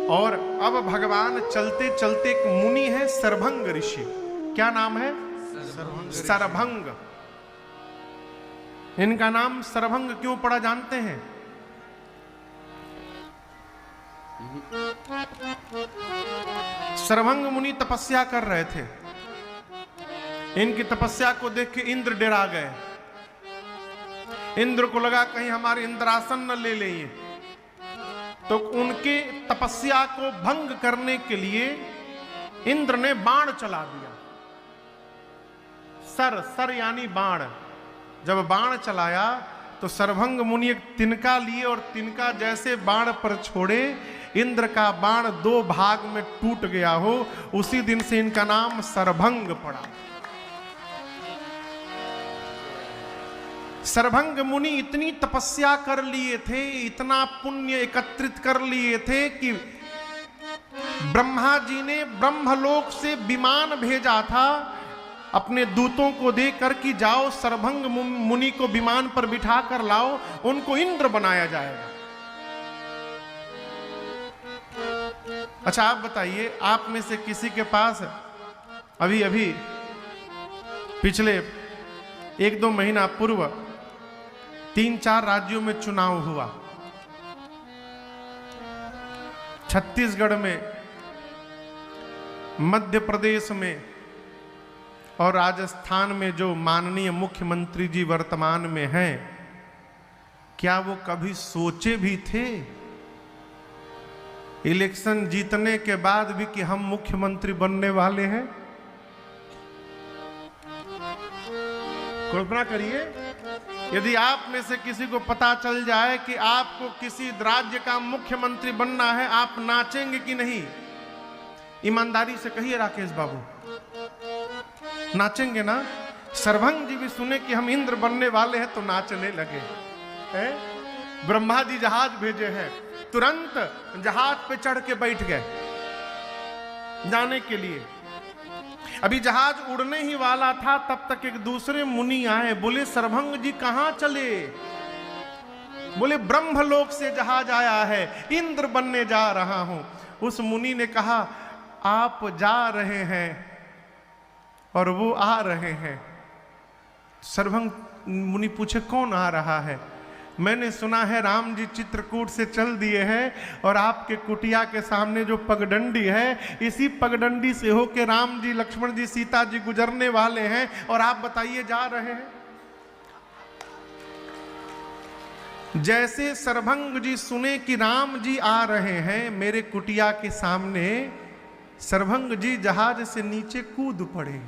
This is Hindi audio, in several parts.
और अब भगवान चलते चलते, एक मुनि है सरभंग ऋषि, क्या नाम है? सरभंग। इनका नाम सरभंग क्यों पड़ा जानते हैं? सरभंग मुनि तपस्या कर रहे थे। इनकी तपस्या को देख के इंद्र डरा गए। इंद्र को लगा कहीं हमारे इंद्रासन न ले ले ये, तो उनके तपस्या को भंग करने के लिए इंद्र ने बाण चला दिया। सर यानी बाण। जब बाण चलाया तो सरभंग मुनि एक तिनका लिए और तिनका जैसे बाण पर छोड़े, इंद्र का बाण 2 भाग में टूट गया हो। उसी दिन से इनका नाम सरभंग पड़ा। सरभंग मुनि इतनी तपस्या कर लिए थे, इतना पुण्य एकत्रित कर लिए थे कि ब्रह्मा जी ने ब्रह्मलोक से विमान भेजा था अपने दूतों को देकर कि जाओ सरभंग मुनि को विमान पर बिठा कर लाओ, उनको इंद्र बनाया जाएगा। अच्छा आप बताइए, आप में से किसी के पास अभी अभी पिछले 1-2 महीना पूर्व 3-4 राज्यों में चुनाव हुआ। छत्तीसगढ़ में, मध्य प्रदेश में और राजस्थान में जो माननीय मुख्यमंत्री जी वर्तमान में हैं, क्या वो कभी सोचे भी थे इलेक्शन जीतने के बाद भी कि हम मुख्यमंत्री बनने वाले हैं? कल्पना करिए, यदि आप में से किसी को पता चल जाए कि आपको किसी राज्य का मुख्यमंत्री बनना है, आप नाचेंगे कि नहीं? ईमानदारी से कहिए राकेश बाबू, नाचेंगे ना? सरभंग जी भी सुने कि हम इंद्र बनने वाले हैं तो नाचने लगे हैं। ब्रह्मा जी जहाज भेजे हैं, तुरंत जहाज पे चढ़ के बैठ गए जाने के लिए। अभी जहाज उड़ने ही वाला था, तब तक एक दूसरे मुनि आए। बोले सरभंग जी कहां चले? बोले ब्रह्मलोक से जहाज आया है, इंद्र बनने जा रहा हूं। उस मुनि ने कहा आप जा रहे हैं और वो आ रहे हैं। सरभंग मुनि पूछे कौन आ रहा है? मैंने सुना है राम जी चित्रकूट से चल दिए हैं और आपके कुटिया के सामने जो पगडंडी है, इसी पगडंडी से होके राम जी, लक्ष्मण जी, सीता जी गुजरने वाले हैं और आप बताइए जा रहे हैं। जैसे सरभंग जी सुने कि राम जी आ रहे हैं मेरे कुटिया के सामने, सरभंग जी जहाज से नीचे कूद पड़े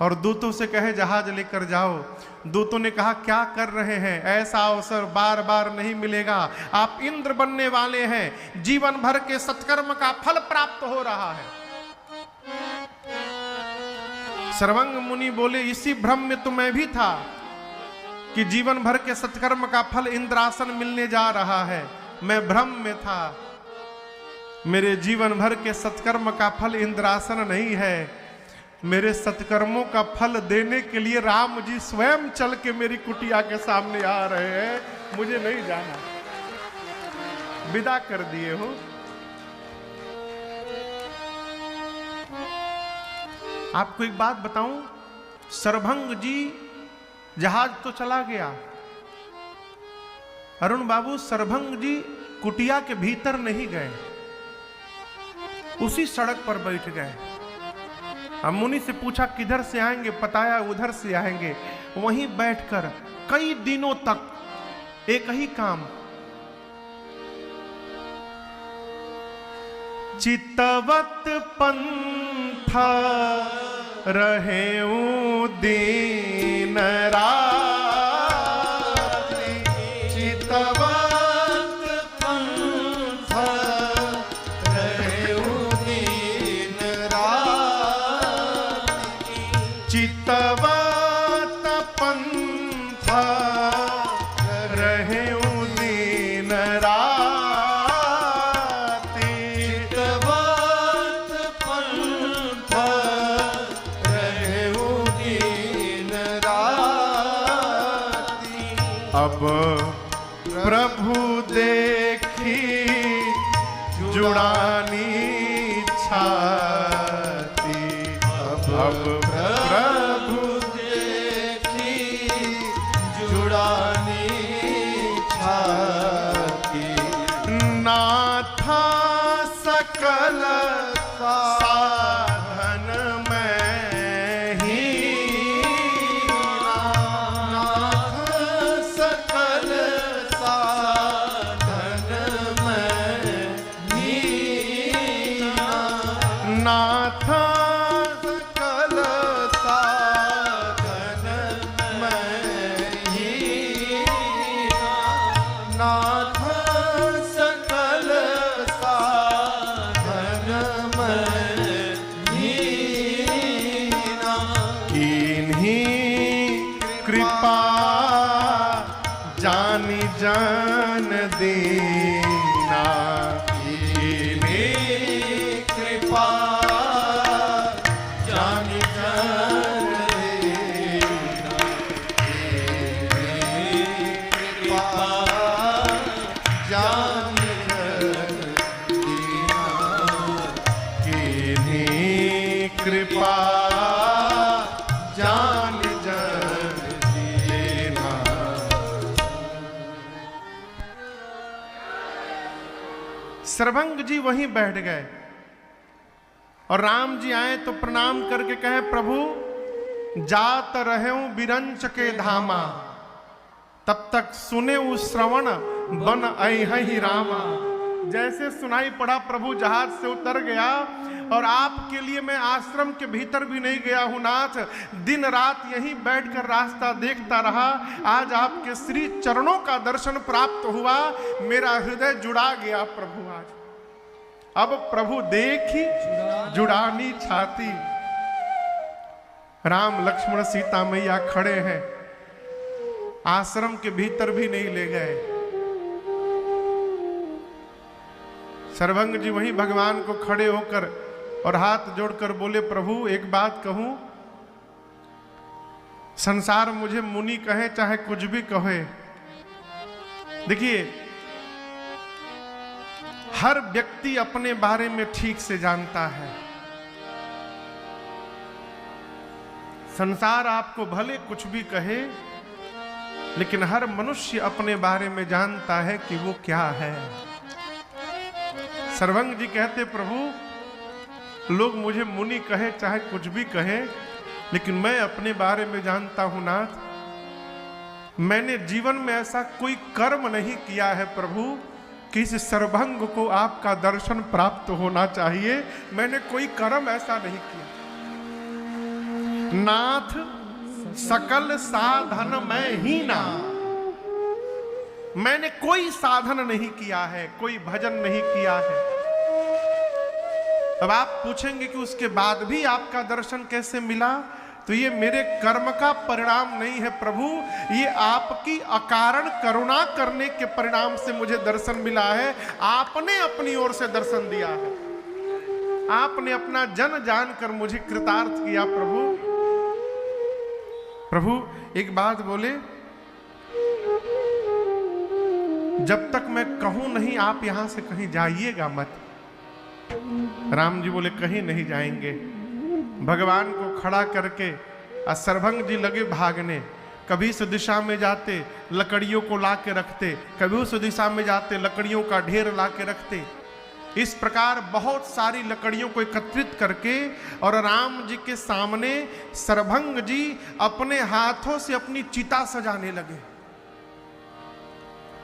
और दूतों से कहे जहाज लेकर जाओ। दूतों ने कहा क्या कर रहे हैं, ऐसा अवसर बार बार नहीं मिलेगा, आप इंद्र बनने वाले हैं, जीवन भर के सत्कर्म का फल प्राप्त हो रहा है। सरभंग मुनि बोले इसी भ्रम में तो मैं भी था कि जीवन भर के सत्कर्म का फल इंद्रासन मिलने जा रहा है। मैं भ्रम में था, मेरे जीवन भर के सत्कर्म का फल इंद्रासन नहीं है। मेरे सत्कर्मों का फल देने के लिए राम जी स्वयं चल के मेरी कुटिया के सामने आ रहे हैं, मुझे नहीं जाना। विदा कर दिए हो। आपको एक बात बताऊं, सरभंग जी जहाज तो चला गया, अरुण बाबू सरभंग जी कुटिया के भीतर नहीं गए, उसी सड़क पर बैठ गए। हम मुनि से पूछा किधर से आएंगे, बताया उधर से आएंगे। वहीं बैठकर कई दिनों तक एक ही काम, चितवत पंथ रहेऊ दीन रात्रि, चितवत चितवत पंथ रहेऊ दीन राति, चितवत पंथ रहेऊ दीन राति। अब प्रभु देखी जुड़ानी छाती, अब प्रभु देखी जुड़ानी छाती, नाथा सकल साधन में ही, नाथ सकल साधन में हीना, नाथ सकल साधन में हीना, नाथ सकल साधन में हीना, किन्हीं कृपा जानी जान दीना, किन्हीं कृपा जान जान देना, किन्हीं कृपा जान जान देना, किन्हीं कृपा जान जान देना। सरभंग जी वहीं बैठ गए और राम जी आए तो प्रणाम करके कहे, प्रभु जात रहे बिरंच के धामा, तब तक सुने श्रवण बन अहि रामा। जैसे सुनाई पड़ा प्रभु जहाज से उतर गया और आपके लिए मैं आश्रम के भीतर भी नहीं गया हूं नाथ, दिन रात यहीं बैठकर रास्ता देखता रहा, आज आपके श्री चरणों का दर्शन प्राप्त हुआ, मेरा हृदय जुड़ा गया प्रभु आज। अब प्रभु देखी जुड़ानी छाती। राम लक्ष्मण सीता मैया खड़े हैं, आश्रम के भीतर भी नहीं ले गए। सरभंग जी वहीं भगवान को खड़े होकर और हाथ जोड़कर बोले, प्रभु एक बात कहूं, संसार मुझे मुनि कहे चाहे कुछ भी कहे, देखिए हर व्यक्ति अपने बारे में ठीक से जानता है। संसार आपको भले कुछ भी कहे, लेकिन हर मनुष्य अपने बारे में जानता है कि वो क्या है। सरभंग जी कहते, प्रभु लोग मुझे मुनि कहे चाहे कुछ भी कहे, लेकिन मैं अपने बारे में जानता हूं नाथ, मैंने जीवन में ऐसा कोई कर्म नहीं किया है प्रभु कि इस सरभंग को आपका दर्शन प्राप्त होना चाहिए। मैंने कोई कर्म ऐसा नहीं किया नाथ, सकल साधन में ही ना, मैंने कोई साधन नहीं किया है, कोई भजन नहीं किया है। अब आप पूछेंगे कि उसके बाद भी आपका दर्शन कैसे मिला, तो ये मेरे कर्म का परिणाम नहीं है प्रभु, ये आपकी अकारण करुणा करने के परिणाम से मुझे दर्शन मिला है। आपने अपनी ओर से दर्शन दिया है, आपने अपना जन जानकर मुझे कृतार्थ किया प्रभु। प्रभु एक बात बोले, जब तक मैं कहूं नहीं आप यहां से कहीं जाइएगा मत। राम जी बोले कहीं नहीं जाएंगे। भगवान को खड़ा करके सरभंग जी लगे भागने, कभी इस दिशा में जाते लकड़ियों को ला के रखते, कभी उस दिशा में जाते लकड़ियों का ढेर ला के रखते। इस प्रकार बहुत सारी लकड़ियों को एकत्रित करके और राम जी के सामने सरभंग जी अपने हाथों से अपनी चिता सजाने लगे।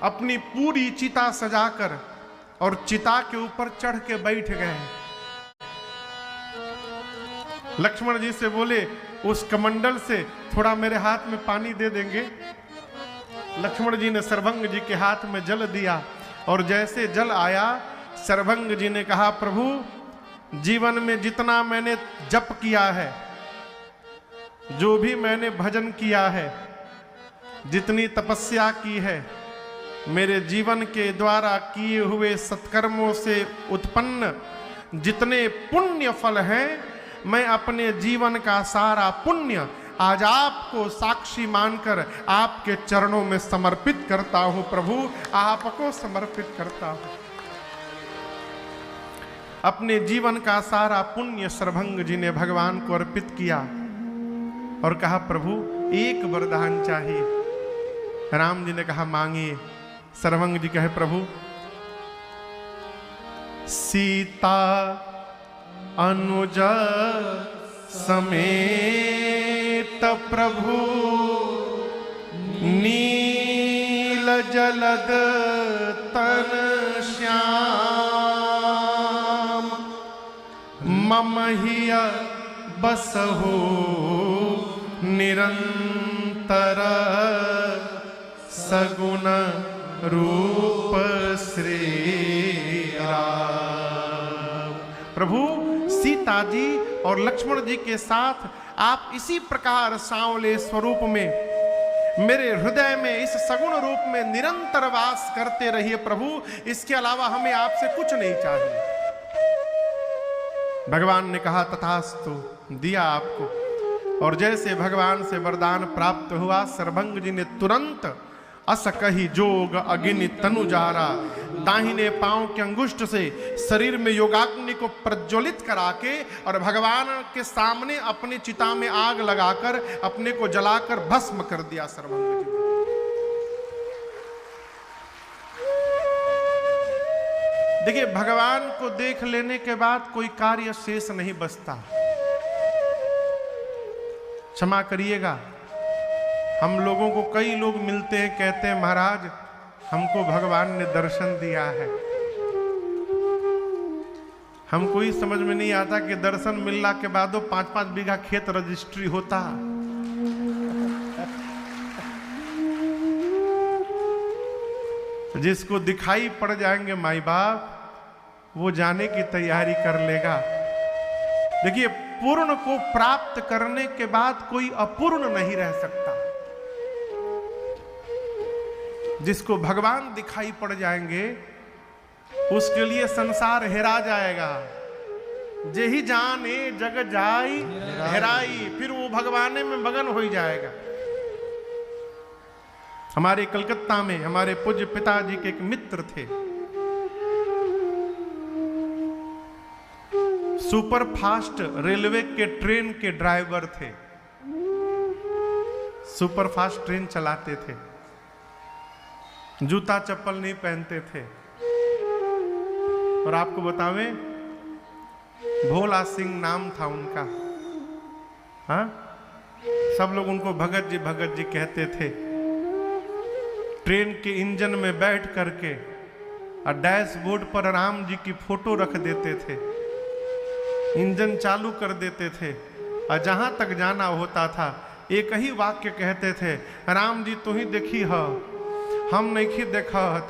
अपनी पूरी चिता सजाकर और चिता के ऊपर चढ़ के बैठ गए। लक्ष्मण जी से बोले, उस कमंडल से थोड़ा मेरे हाथ में पानी दे देंगे। लक्ष्मण जी ने सरभंग जी के हाथ में जल दिया और जैसे जल आया, सरभंग जी ने कहा, प्रभु जीवन में जितना मैंने जप किया है, जो भी मैंने भजन किया है, जितनी तपस्या की है, मेरे जीवन के द्वारा किए हुए सत्कर्मों से उत्पन्न जितने पुण्य फल हैं, मैं अपने जीवन का सारा पुण्य आज आपको साक्षी मानकर आपके चरणों में समर्पित करता हूं। प्रभु आपको समर्पित करता हूं। अपने जीवन का सारा पुण्य सरभंग जी ने भगवान को अर्पित किया और कहा प्रभु एक वरदान चाहिए। राम जी ने कहा मांगिए। सरभंग जी कहे प्रभु सीता अनुज समेत प्रभु नील जलद तन श्याम मम हिय बसहु निरंतर सगुण रूप श्री राम। प्रभु सीता जी और लक्ष्मण जी के साथ आप इसी प्रकार सांवले स्वरूप में मेरे हृदय में इस सगुण रूप में निरंतर वास करते रहिए प्रभु, इसके अलावा हमें आपसे कुछ नहीं चाहिए। भगवान ने कहा तथास्तु, दिया आपको। और जैसे भगवान से वरदान प्राप्त हुआ, सरभंग जी ने तुरंत अस कही जोग अग्नि तनु जारा, दाहिने पांव के अंगुष्ठ से शरीर में योगाग्नि को प्रज्वलित करा के और भगवान के सामने अपनी चिता में आग लगाकर अपने को जलाकर भस्म कर दिया सरभंग जी। देखिए भगवान को देख लेने के बाद कोई कार्य शेष नहीं बचता। क्षमा करिएगा, हम लोगों को कई लोग मिलते हैं, कहते हैं महाराज हमको भगवान ने दर्शन दिया है। हमको ही समझ में नहीं आता कि दर्शन मिलने के बाद 5-5 बीघा खेत रजिस्ट्री होता। जिसको दिखाई पड़ जाएंगे माई बाप, वो जाने की तैयारी कर लेगा। देखिए पूर्ण को प्राप्त करने के बाद कोई अपूर्ण नहीं रह सकता। जिसको भगवान दिखाई पड़ जाएंगे उसके लिए संसार हेरा जाएगा। जेहि जाने जग जाई हेराई, फिर वो भगवाने में मगन हो ही जाएगा। हमारे कलकत्ता में हमारे पूज्य पिताजी के एक मित्र थे, सुपर फास्ट रेलवे के ट्रेन के ड्राइवर थे, सुपर फास्ट ट्रेन चलाते थे, जूता चप्पल नहीं पहनते थे। और आपको बतावें भोला सिंह नाम था उनका। हाँ, सब लोग उनको भगत जी कहते थे। ट्रेन के इंजन में बैठ करके और डैशबोर्ड पर राम जी की फोटो रख देते थे, इंजन चालू कर देते थे और जहां तक जाना होता था एक ही वाक्य कहते थे, राम जी तू ही देखी हो, हम नहीं देखत।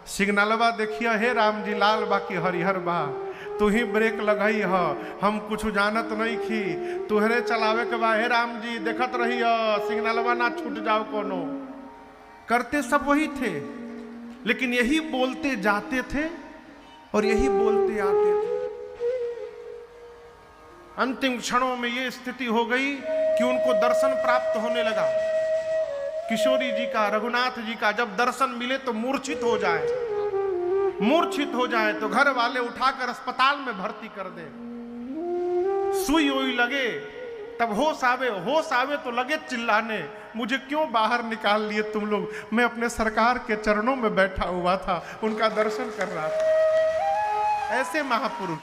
सिग्नलवा देखिए हे राम जी लाल बाकी हरिहर बा, तू ही ब्रेक लगाई हो, हम कुछ जानत नहीं खी, तुहरे चलावे के बा हे राम जी देखत रही हो, सिग्नलवा ना छूट जाओ कोनो। करते सब वही थे, लेकिन यही बोलते जाते थे और यही बोलते आते थे। अंतिम क्षणों में ये स्थिति हो गई कि उनको दर्शन प्राप्त होने लगा। किशोरी जी का, रघुनाथ जी का जब दर्शन मिले तो मूर्छित हो जाए तो घर वाले उठाकर अस्पताल में भर्ती कर दे। सुई हुई लगे तब होश आवे तो लगे चिल्लाने, मुझे क्यों बाहर निकाल लिए तुम लोग, मैं अपने सरकार के चरणों में बैठा हुआ था, उनका दर्शन कर रहा था। ऐसे महापुरुष